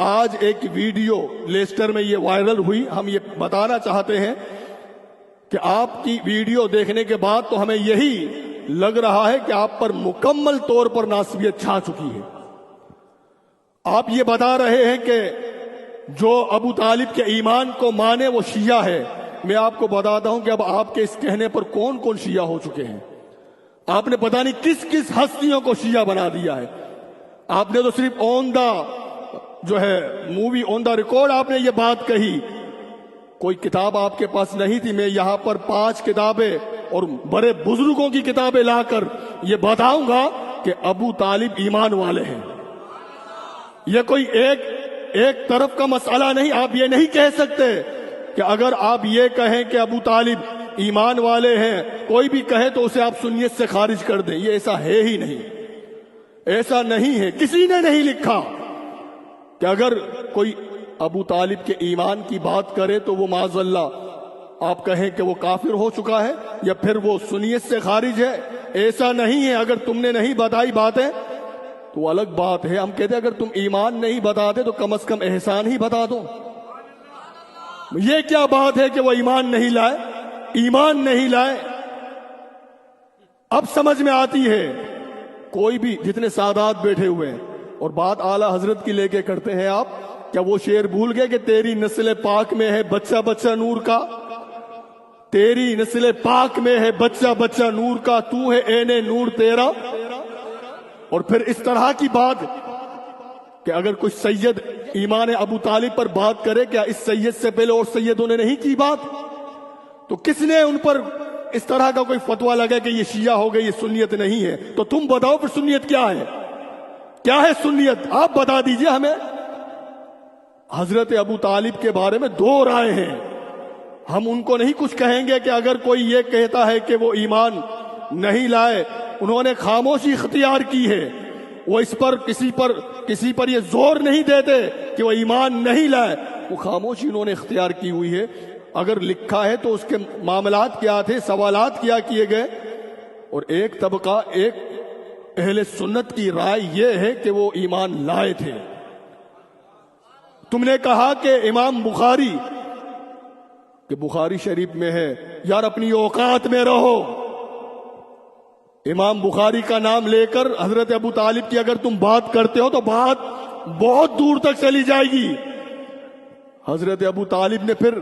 آج ایک video Leicester میں یہ وائرل ہوئی. ہم یہ بتانا چاہتے ہیں کہ آپ کی ویڈیو دیکھنے کے بعد تو ہمیں یہی لگ رہا ہے کہ آپ پر مکمل طور پر ناسبیت چھا چکی ہے. آپ یہ بتا رہے ہیں کہ جو ابو طالب کے ایمان کو مانے وہ شیعہ ہے. میں آپ کو بتاتا ہوں کہ اب آپ کے اس کہنے پر کون کون شیعہ ہو چکے ہیں. آپ نے پتہ نہیں کس کس ہستیوں کو شیعہ بنا دیا ہے. آپ نے تو صرف آن دا جو ہے مووی آن دا ریکارڈ آپ نے یہ بات کہی. کوئی کتاب آپ کے پاس نہیں تھی. میں یہاں پر 5 کتابیں اور بڑے بزرگوں کی کتابیں لا کر یہ بتاؤں گا کہ ابو طالب ایمان والے ہیں. یہ کوئی ایک طرف کا مسئلہ نہیں. آپ یہ نہیں کہہ سکتے کہ اگر آپ یہ کہیں کہ ابو طالب ایمان والے ہیں, کوئی بھی کہے تو اسے آپ سنیت سے خارج کر دیں. یہ ایسا ہے ہی نہیں, ایسا نہیں ہے. کسی نے نہیں لکھا کہ اگر کوئی ابو طالب کے ایمان کی بات کرے تو وہ معاذ اللہ آپ کہیں کہ وہ کافر ہو چکا ہے یا پھر وہ سنیت سے خارج ہے. ایسا نہیں ہے. اگر تم نے نہیں بتائی باتیں تو الگ بات ہے. ہم کہتے ہیں اگر تم ایمان نہیں بتاتے تو کم از کم احسان ہی بتا دو. یہ کیا بات ہے کہ وہ ایمان نہیں لائے, ایمان نہیں لائے. اب سمجھ میں آتی ہے. کوئی بھی جتنے سادات بیٹھے ہوئے ہیں اور بات اعلیٰ حضرت کی لے کے کرتے ہیں آپ, کیا وہ شعر بھول گئے کہ تیری نسل پاک میں ہے بچہ بچہ نور کا, تیری نسل پاک میں ہے بچہ بچہ نور کا, تو ہے عین نور تیرا. اور پھر اس طرح کی بات کہ اگر کوئی سید ایمان ابو طالب پر بات کرے, کیا اس سید سے پہلے اور سیدوں نے نہیں کی بات؟ تو کس نے ان پر اس طرح کا کوئی فتویٰ لگا کہ یہ شیعہ ہو گئے, یہ سنیت نہیں ہے؟ تو تم بتاؤ پھر سنیت کیا ہے؟ کیا ہے سنیت؟ آپ بتا دیجئے ہمیں. حضرت ابو طالب کے بارے میں 2 رائے ہیں. ہم ان کو نہیں کچھ کہیں گے کہ اگر کوئی یہ کہتا ہے کہ وہ ایمان نہیں لائے, انہوں نے خاموشی اختیار کی ہے. وہ اس پر کسی پر یہ زور نہیں دیتے کہ وہ ایمان نہیں لائے. وہ خاموشی انہوں نے اختیار کی ہوئی ہے. اگر لکھا ہے تو اس کے معاملات کیا تھے, سوالات کیا کیے گئے. اور ایک طبقہ, ایک اہل سنت کی رائے یہ ہے کہ وہ ایمان لائے تھے. تم نے کہا کہ امام بخاری کہ بخاری شریف میں ہے. یار اپنی اوقات میں رہو. امام بخاری کا نام لے کر حضرت ابو طالب کی اگر تم بات کرتے ہو تو بات بہت دور تک چلی جائے گی. حضرت ابو طالب نے پھر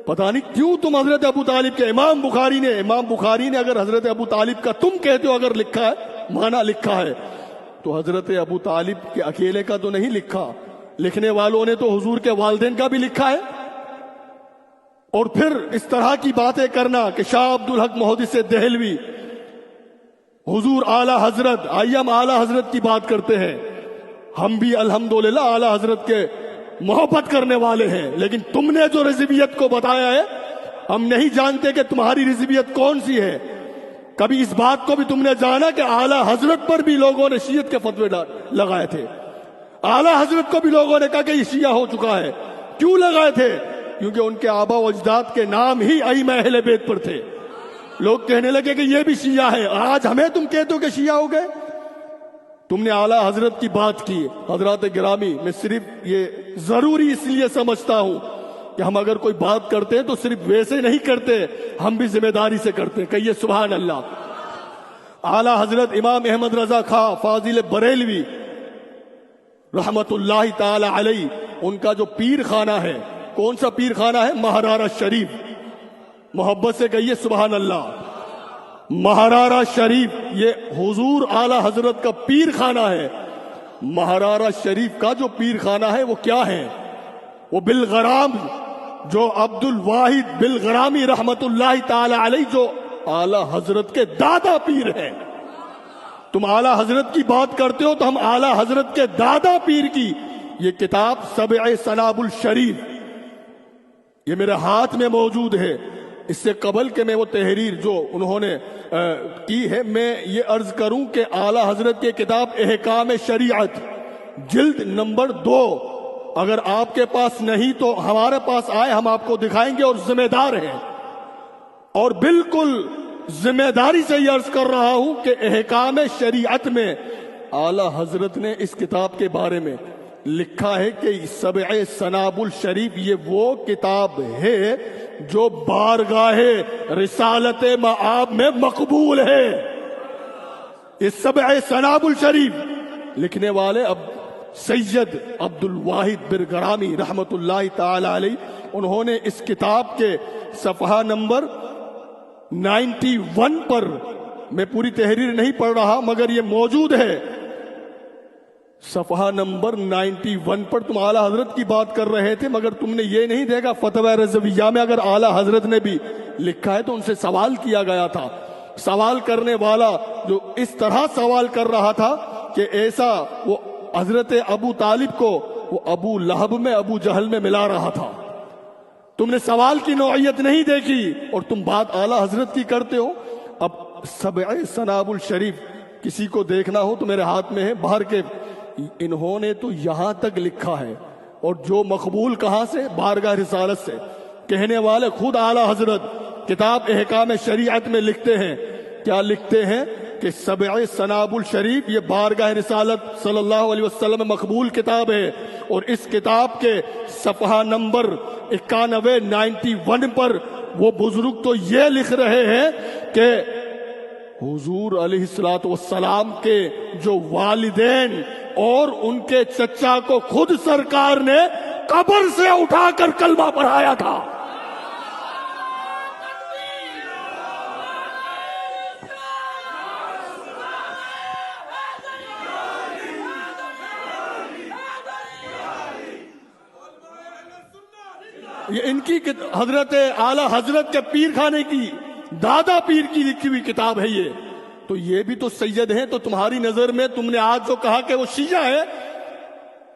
پتہ نہیں کیوں تم حضرت ابو طالب کے امام بخاری نے اگر حضرت ابو طالب کا تم کہتے ہو, اگر لکھا ہے مانا لکھا ہے, تو حضرت ابو طالب کے اکیلے کا تو نہیں لکھا. لکھنے والوں نے تو حضور کے والدین کا بھی لکھا ہے. اور پھر اس طرح کی باتیں کرنا کہ شاہ عبدالحق محدث دہلوی, حضور اعلی حضرت, آئیے ہم اعلی حضرت کی بات کرتے ہیں. ہم بھی الحمدللہ اعلی حضرت کے محبت کرنے والے ہیں, لیکن تم نے جو رضویت کو بتایا ہے ہم نہیں جانتے کہ تمہاری رضویت کون سی ہے. کبھی اس بات کو بھی تم نے جانا کہ اعلی حضرت پر بھی لوگوں نے شیعت کے فتوے لگائے تھے. اعلی حضرت کو بھی لوگوں نے کہا کہ یہ شیعہ ہو چکا ہے. کیوں لگائے تھے؟ کیونکہ ان کے آبا و اجداد کے نام ہی ائمہ اہل بیت پر تھے. لوگ کہنے لگے کہ یہ بھی شیعہ ہے. آج ہمیں تم کہتے ہو کہ شیعہ ہو گئے. تم نے اعلی حضرت کی بات کی. حضرات گرامی, میں صرف یہ ضروری اس لیے سمجھتا ہوں کہ ہم اگر کوئی بات کرتے ہیں تو صرف ویسے نہیں کرتے, ہم بھی ذمہ داری سے کرتے ہیں. کہیے سبحان اللہ. اعلی حضرت امام احمد رضا خاں فاضل بریلوی رحمت اللہ تعالی علیہ, ان کا جو پیر خانہ ہے, کون سا پیر خانہ ہے؟ مہرارہ شریف. محبت سے کہیے سبحان اللہ. مہرارہ شریف یہ حضور اعلی حضرت کا پیر خانہ ہے. مہرارہ شریف کا جو پیر خانہ ہے وہ کیا ہے؟ وہ بالغرام, جو عبد الواحد بالغرامی رحمت اللہ تعالی علیہ, جو اعلی حضرت کے دادا پیر ہیں. تم اعلی حضرت کی بات کرتے ہو تو ہم اعلی حضرت کے دادا پیر کی یہ کتاب سبع سناب الشریف یہ میرے ہاتھ میں موجود ہے. اس سے قبل کہ میں وہ تحریر جو انہوں نے کی ہے, میں یہ عرض کروں کہ اعلی حضرت کی کتاب احکام شریعت جلد نمبر 2 اگر آپ کے پاس نہیں تو ہمارے پاس آئے, ہم آپ کو دکھائیں گے. اور ذمہ دار ہیں, اور بالکل ذمہ داری سے یہ عرض کر رہا ہوں کہ احکام شریعت میں اعلی حضرت نے اس کتاب کے بارے میں لکھا ہے کہ سبع سنابل شریف یہ وہ کتاب ہے جو بارگاہ رسالت مآب میں مقبول ہے. اس سبع سنابل شریف لکھنے والے اب سید عبد الواحد برگرامی رحمت اللہ تعالی علیہ، انہوں نے اس کتاب کے صفحہ نمبر 91 پر، میں پوری تحریر نہیں پڑھ رہا مگر یہ موجود ہے، صفحہ نمبر 91 پر تم اعلیٰ حضرت کی بات کر رہے تھے مگر تم نے یہ نہیں دیکھا فتوی رضویہ میں اگر اعلیٰ حضرت نے بھی لکھا ہے تو ان سے سوال کیا گیا تھا. سوال کرنے والا جو اس طرح سوال کر رہا تھا کہ ایسا وہ حضرت ابو طالب کو وہ ابو لہب میں ابو جہل میں ملا رہا تھا. تم نے سوال کی نوعیت نہیں دیکھی اور تم بات اعلیٰ حضرت کی کرتے ہو. اب سبع سنابل شریف کسی کو دیکھنا ہو تو میرے ہاتھ میں ہے باہر کے، انہوں نے تو یہاں تک لکھا ہے اور جو مقبول کہاں سے؟ بارگاہ رسالت سے. کہنے والے خود اعلیٰ حضرت کتاب احکام شریعت میں لکھتے ہیں. کیا لکھتے ہیں؟ کہ سبع سنابل شریف یہ بارگاہ رسالت صلی اللہ علیہ وسلم مقبول کتاب ہے، اور اس کتاب کے صفحہ نمبر 91 پر وہ بزرگ تو یہ لکھ رہے ہیں کہ حضور علیہ الصلوۃ والسلام کے جو والدین اور ان کے چچا کو خود سرکار نے قبر سے اٹھا کر کلمہ پڑھایا تھا. یہ ان کی حضرت اعلی حضرت کے پیر خانے کی دادا پیر کی لکھی ہوئی کتاب ہے یہ. تو یہ بھی تو سید ہیں، تو تمہاری نظر میں تم نے آج جو کہا کہ وہ شیعہ ہے،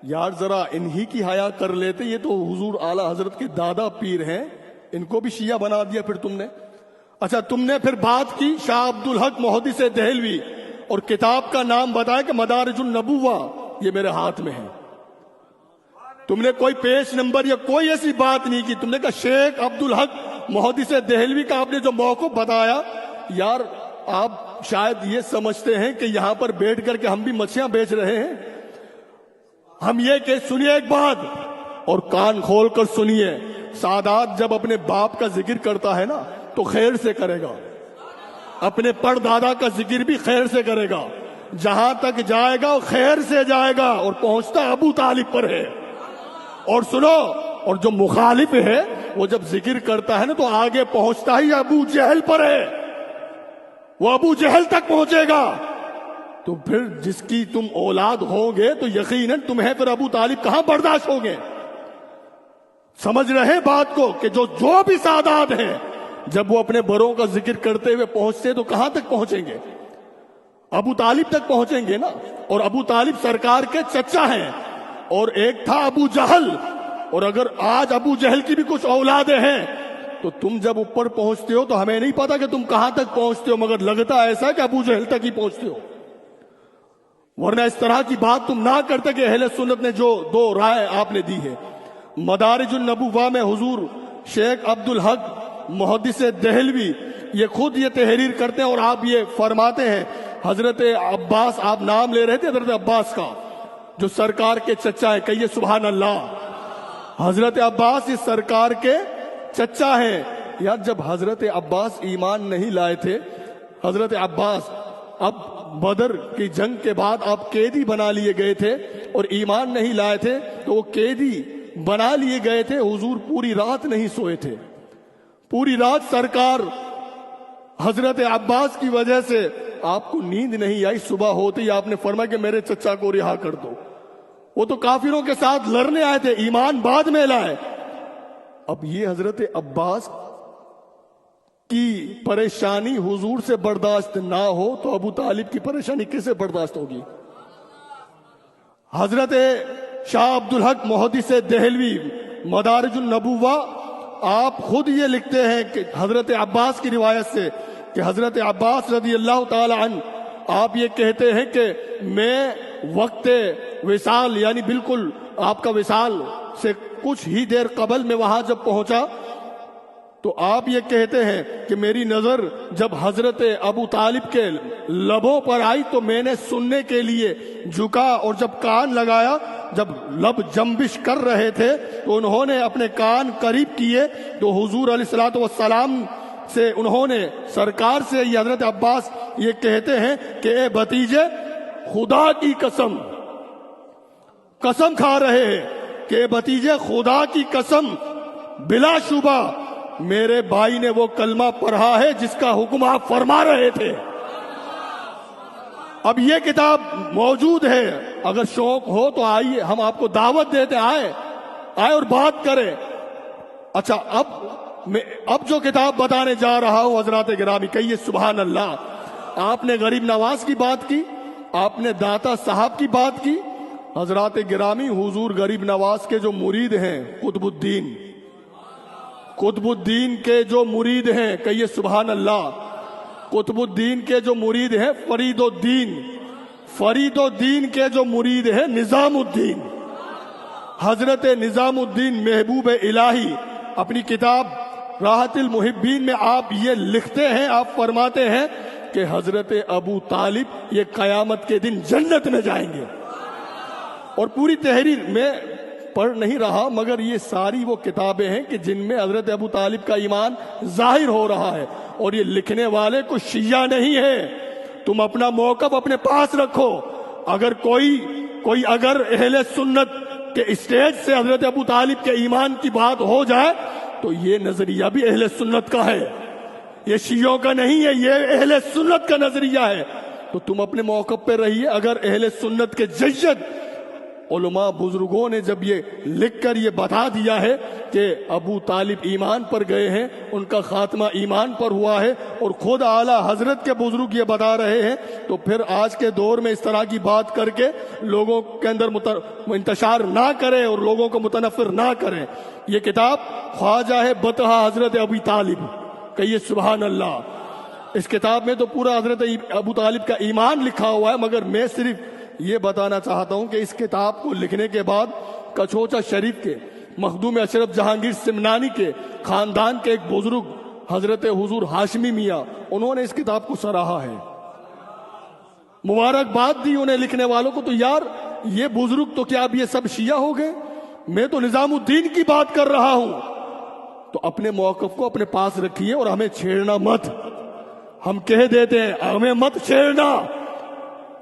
یار ذرا انہی کی حیا کر لیتے. یہ تو حضور اعلی حضرت کے دادا پیر ہیں، ان کو بھی شیعہ بنا دیا پھر تم نے. اچھا تم نے پھر بات کی شاہ عبد الحق محدث دہلوی اور کتاب کا نام بتایا کہ مدارج النبوہ، یہ میرے ہاتھ میں ہے. تم نے کوئی پیج نمبر یا کوئی ایسی بات نہیں کی. تم نے کہا شیخ عبد الحق محدث دہلوی کا آپ نے جو موقف بتایا، یار آپ شاید یہ سمجھتے ہیں کہ یہاں پر بیٹھ کر کے ہم بھی مچھیاں بیچ رہے ہیں. ہم یہ کہ سنیے ایک بات اور کان کھول کر سنیے، سادات جب اپنے باپ کا ذکر کرتا ہے نا تو خیر سے کرے گا، اپنے پڑ دادا کا ذکر بھی خیر سے کرے گا، جہاں تک جائے گا خیر سے جائے گا اور پہنچتا ابو طالب پر ہے. اور سنو، اور جو مخالف ہے وہ جب ذکر کرتا ہے نا تو آگے پہنچتا ہی ابو جہل پر ہے، وہ ابو جہل تک پہنچے گا. تو پھر جس کی تم اولاد ہوگے تو یقیناً تمہیں پھر ابو طالب کہاں برداشت ہوگے. سمجھ رہے بات کو کہ جو بھی سادات ہیں جب وہ اپنے بڑوں کا ذکر کرتے ہوئے پہنچتے تو کہاں تک پہنچیں گے؟ ابو طالب تک پہنچیں گے نا. اور ابو طالب سرکار کے چچا ہیں، اور ایک تھا ابو جہل، اور اگر آج ابو جہل کی بھی کچھ اولادیں ہیں تو تم جب اوپر پہنچتے ہو تو ہمیں نہیں پتا کہ تم کہاں تک پہنچتے ہو، مگر لگتا ایسا کہ ابو جہل تک ہی پہنچتے ہو. ورنہ اس طرح کی بات تم نہ کرتے کہ اہل سنت نے جو دو رائے آپ نے دی ہے. مدارج النبوہ میں حضور شیخ عبد الحق محدث دہلوی یہ خود یہ تحریر کرتے ہیں اور آپ یہ فرماتے ہیں. حضرت عباس، آپ نام لے رہے تھے حضرت عباس کا جو سرکار کے چچا ہے، کہیے سبحان اللہ. حضرت عباس اس سرکار کے چچا ہیں. یار جب حضرت عباس ایمان نہیں لائے تھے، حضرت عباس اب بدر کی جنگ کے بعد آپ قیدی بنا لیے گئے تھے اور ایمان نہیں لائے تھے تو وہ قیدی بنا لیے گئے تھے. حضور پوری رات نہیں سوئے تھے، پوری رات سرکار حضرت عباس کی وجہ سے آپ کو نیند نہیں آئی. صبح ہوتے ہی آپ نے فرمایا کہ میرے چچا کو رہا کر دو. وہ تو کافروں کے ساتھ لڑنے آئے تھے، ایمان بعد میں لائے. اب یہ حضرت عباس کی پریشانی حضور سے برداشت نہ ہو تو ابو طالب کی پریشانی کیسے برداشت ہوگی؟ حضرت شاہ عبد الحق محدث دہلوی مدارج النبوہ آپ خود یہ لکھتے ہیں کہ حضرت عباس کی روایت سے کہ حضرت عباس رضی اللہ تعالی عنہ آپ یہ کہتے ہیں کہ میں وقت وصال یعنی بالکل آپ کا وصال سے کچھ ہی دیر قبل میں وہاں جب پہنچا تو آپ یہ کہتے ہیں کہ میری نظر جب حضرت ابو طالب کے لبوں پر آئی تو میں نے سننے کے لیے جھکا اور جب کان لگایا جب لب جنبش کر رہے تھے تو انہوں نے اپنے کان قریب کیے تو حضور علیہ الصلوۃ والسلام سے انہوں نے سرکار سے یہ حضرت عباس یہ کہتے ہیں کہ اے بھتیجے خدا کی قسم کھا رہے ہیں کہ اے بھتیجے خدا کی قسم بلا شبہ میرے بھائی نے وہ کلمہ پڑھا ہے جس کا حکم آپ فرما رہے تھے۔ اب یہ کتاب موجود ہے، اگر شوق ہو تو آئیے، ہم آپ کو دعوت دیتے، آئے اور بات کریں۔ اچھا اب جو کتاب بتانے جا رہا ہوں حضرات گرامی، کہیے سبحان اللہ۔ آپ نے غریب نواز کی بات کی، آپ نے داتا صاحب کی بات کی۔ حضرات گرامی، حضور غریب نواز کے جو مرید ہیں قطب الدین کے جو مرید ہیں، کہیے سبحان اللہ۔ قطب الدین کے جو مرید ہیں فرید الدین کے جو مرید ہیں نظام الدین، حضرت نظام الدین محبوب الہی اپنی کتاب راحت المحبین میں آپ یہ لکھتے ہیں، آپ فرماتے ہیں کہ حضرت ابو طالب یہ قیامت کے دن جنت میں جائیں گے۔ اور پوری تحریر میں پڑھ نہیں رہا، مگر یہ ساری وہ کتابیں ہیں کہ جن میں حضرت ابو طالب کا ایمان ظاہر ہو رہا ہے، اور یہ لکھنے والے کو شیعہ نہیں ہے۔ تم اپنا موقف اپنے پاس رکھو۔ اگر کوئی اگر اہل سنت کے اسٹیج سے حضرت ابو طالب کے ایمان کی بات ہو جائے تو یہ نظریہ بھی اہل سنت کا ہے، یہ شیعوں کا نہیں ہے، یہ اہل سنت کا نظریہ ہے۔ تو تم اپنے موقف پہ رہیے۔ اگر اہل سنت کے جید علماء بزرگوں نے جب یہ لکھ کر یہ بتا دیا ہے کہ ابو طالب ایمان پر گئے ہیں، ان کا خاتمہ ایمان پر ہوا ہے، اور خود اعلیٰ حضرت کے بزرگ یہ بتا رہے ہیں، تو پھر آج کے دور میں اس طرح کی بات کر کے لوگوں کے اندر انتشار نہ کریں اور لوگوں کو متنفر نہ کریں۔ یہ کتاب خواجہ ہے بطحہ حضرت ابو طالب، کہیے سبحان اللہ۔ اس کتاب میں تو پورا حضرت ابو طالب کا ایمان لکھا ہوا ہے، مگر میں صرف یہ بتانا چاہتا ہوں کہ اس کتاب کو لکھنے کے بعد کچھوچا شریف کے مخدوم اشرف جہانگیر سمنانی کے خاندان کے ایک بزرگ حضرت حضور ہاشمی میاں، انہوں نے اس کتاب کو سراہا ہے، مبارکباد دی انہیں لکھنے والوں کو۔ تو یار یہ بزرگ تو کیا اب یہ سب شیعہ ہو گئے؟ میں تو نظام الدین کی بات کر رہا ہوں۔ تو اپنے موقف کو اپنے پاس رکھیے اور ہمیں چھیڑنا مت۔ ہم کہہ دیتے ہیں ہمیں مت چھیڑنا،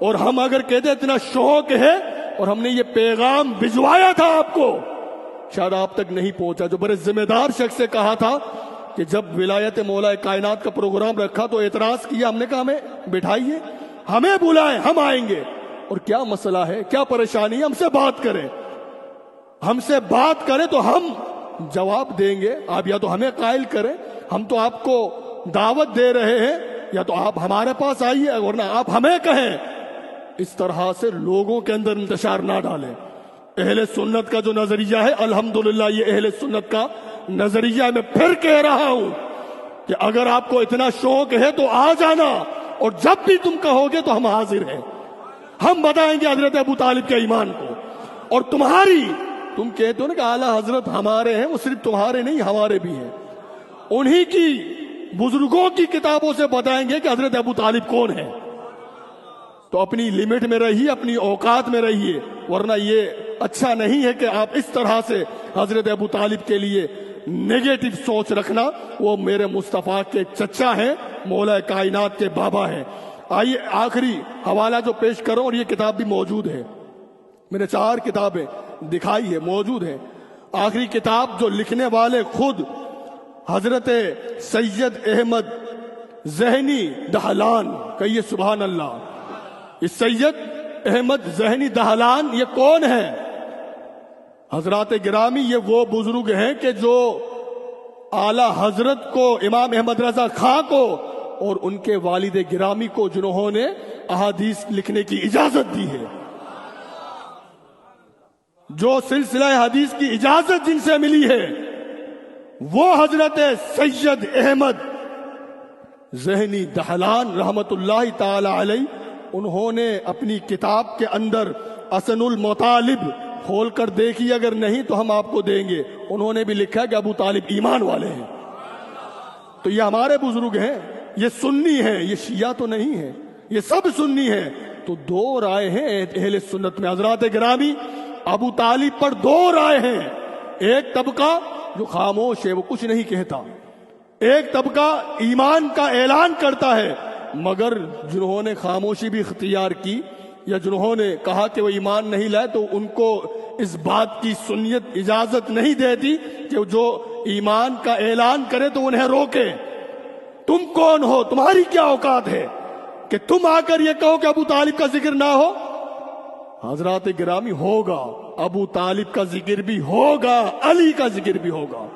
اور ہم اگر کہتے اتنا شوق ہے اور ہم نے یہ پیغام بھجوایا تھا آپ کو، شاید آپ تک نہیں پہنچا۔ جو بڑے ذمہ دار شخص سے کہا تھا کہ جب ولایت مولا کائنات کا پروگرام رکھا تو اعتراض کیا، ہم نے کہا ہمیں بٹھائیے، ہمیں بلائیں، ہم آئیں گے، اور کیا مسئلہ ہے، کیا پریشانی ہے، ہم سے بات کریں، ہم سے بات کریں تو ہم جواب دیں گے۔ آپ یا تو ہمیں قائل کریں، ہم تو آپ کو دعوت دے رہے ہیں، یا تو آپ ہمارے پاس آئیے، ورنہ آپ ہمیں کہیں۔ اس طرح سے لوگوں کے اندر انتشار نہ ڈالیں۔ اہل سنت کا جو نظریہ ہے، الحمدللہ یہ اہل سنت کا نظریہ میں پھر کہہ رہا ہوں کہ اگر آپ کو اتنا شوق ہے تو آ جانا، اور جب بھی تم کہو گے تو ہم حاضر ہیں، ہم بتائیں گے حضرت ابو طالب کے ایمان کو۔ اور تم کہتے ہو نا کہ اعلیٰ حضرت ہمارے ہیں، وہ صرف تمہارے نہیں ہمارے بھی ہیں، انہی کی بزرگوں کی کتابوں سے بتائیں گے کہ حضرت ابو طالب کون ہے۔ تو اپنی لمٹ میں رہیے، اپنی اوقات میں رہیے، ورنہ یہ اچھا نہیں ہے کہ آپ اس طرح سے حضرت ابو طالب کے لیے نیگیٹو سوچ رکھنا۔ وہ میرے مصطفیٰ کے چچا ہیں، مولا کائنات کے بابا ہیں۔ آئیے آخری حوالہ جو پیش کروں، اور یہ کتاب بھی موجود ہے، میں نے 4 کتابیں دکھائی ہے، موجود ہے۔ آخری کتاب جو لکھنے والے خود حضرت سید احمد ذہنی دہلان، کہیے سبحان اللہ۔ اس سید احمد ذہنی دہلان یہ کون ہے؟ حضرات گرامی یہ وہ بزرگ ہیں کہ جو اعلی حضرت کو، امام احمد رضا خان کو اور ان کے والد گرامی کو، جنہوں نے احادیث لکھنے کی اجازت دی ہے، جو سلسلہ حدیث کی اجازت جن سے ملی ہے، وہ حضرت سید احمد ذہنی دہلان رحمت اللہ تعالی علیہ، انہوں نے اپنی کتاب کے اندر حسن المطالب کھول کر دیکھی، اگر نہیں تو ہم آپ کو دیں گے، انہوں نے بھی لکھا کہ ابو طالب ایمان والے ہیں۔ تو یہ ہمارے بزرگ ہیں، یہ سنی ہیں، یہ شیعہ تو نہیں ہے، یہ سب سنی ہیں۔ تو 2 رائے ہیں اہل سنت میں۔ حضرات گرامی ابو طالب پر دو رائے ہیں. ایک طبقہ جو خاموش ہے، وہ کچھ نہیں کہتا. ایک طبقہ ایمان کا اعلان کرتا ہے، مگر جنہوں نے خاموشی بھی اختیار کی یا جنہوں نے کہا کہ وہ ایمان نہیں لائے، تو ان کو اس بات کی سنیت اجازت نہیں دیتی کہ جو ایمان کا اعلان کرے تو انہیں روکے. تم کون ہو؟ تمہاری کیا اوقات ہے کہ تم آ کر یہ کہو کہ ابو طالب کا ذکر نہ ہو؟ حضرات گرامی، ہوگا ابو طالب کا ذکر بھی ہوگا، علی کا ذکر بھی ہوگا.